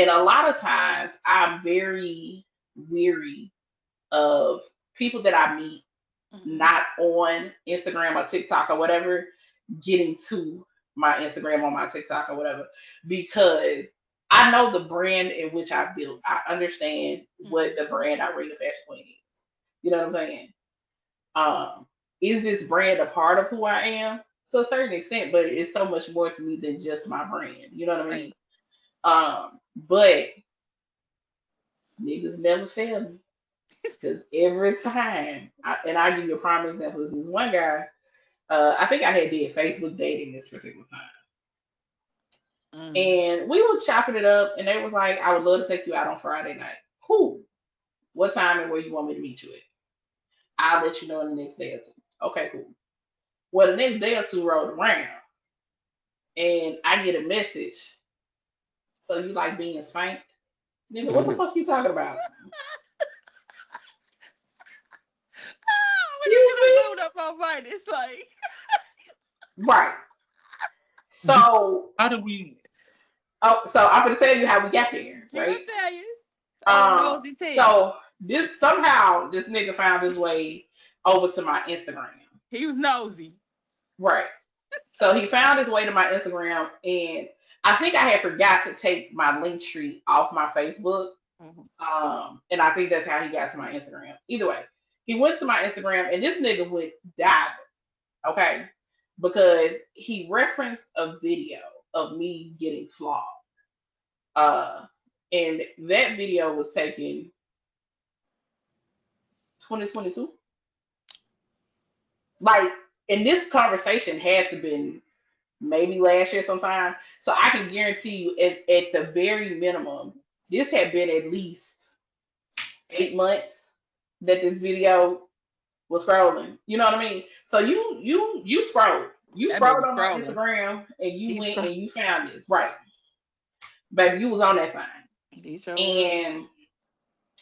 And a lot of times I'm very weary of people that I meet Mhm. not on Instagram or TikTok or whatever getting to my Instagram or my TikTok or whatever because I know the brand in which I built. I understand what Mhm. the brand Irina Fashion Queen is. You know what I'm saying? Um, is this brand a part of who I am? To a certain extent, but it's so much more to me than just my brand. You know what I Right. mean? But niggas never fail me. Because every time, and I'll give you a prime example, is this one guy, I think I had did Facebook dating this particular time. Mm. And we were chopping it up, and they was like, I would love to take you out on Friday night. Cool. What time and where you want me to meet you at? I'll let you know in the next day or two. Okay, cool. Well, the next day or two rolled around, and I get a message. So you like being spanked? Nigga, what the fuck you talking about? When you Excuse get a me? load up on mine, it's like, Right. Do, So, how do we? so I'm gonna tell you how we got there, you gonna right? tell you, old nosy tail. So this somehow this nigga found his way over to my Instagram. He was nosy. Right. So he found his way to my Instagram, and I think I had forgot to take my link tree off my Facebook. Mhm. And I think that's how he got to my Instagram. Either way, he went to my Instagram, and this nigga went diving, okay, because he referenced a video of me getting flogged. Uh, and that video was taken 2022. Like, and this conversation had to been maybe last year sometime. So I can guarantee you, at the very minimum, this had been at least 8 months that this video was scrolling. You know what I mean? So you scrolled. You That baby scrolled on my scrolling. Instagram and you He's went scrolling. and you found this. Right. Baby, you was on that thing. He sure was. And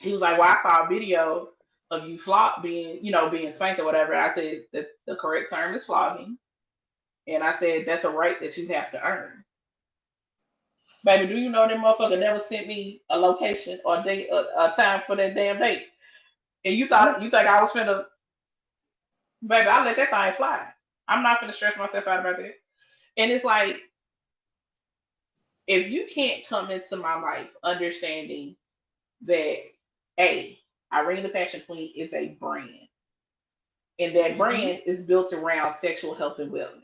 he was like, well, I saw a video of you flop being, being spanked or whatever. I said that the correct term is flogging. And I said, that's a right that you have to earn. Baby, do you know that motherfucker never sent me a location or date, a time for that damn date? And you think I was finna, baby, I let that thing fly. I'm not finna stress myself out about that. And it's like, if you can't come into my life understanding that, A, Irene the Passion Queen is a brand, and that Hmm. brand is built around sexual health and wellness.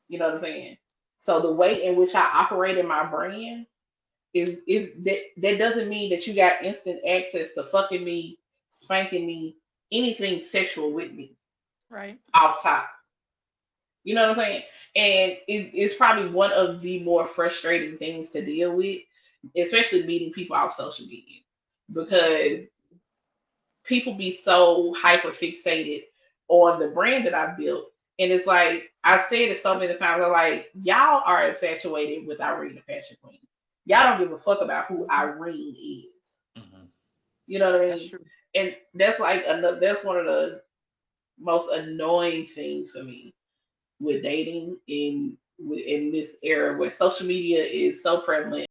You know what I'm saying? So the way in which I operate in my brand is that doesn't mean that you got instant access to fucking me, spanking me, anything sexual with me Right. off top. You know what I'm saying? And it's probably one of the more frustrating things to deal with, especially meeting people off social media, because people be so hyper fixated on the brand that I built. And it's like I've said it so many times. I'm like, y'all are infatuated with Irene the Fashion Queen. Y'all don't give a fuck about who Hmm. Irene is. Mhm. You know what I That's mean? true. And that's like another. That's one of the most annoying things for me with dating in this era where social media is so prevalent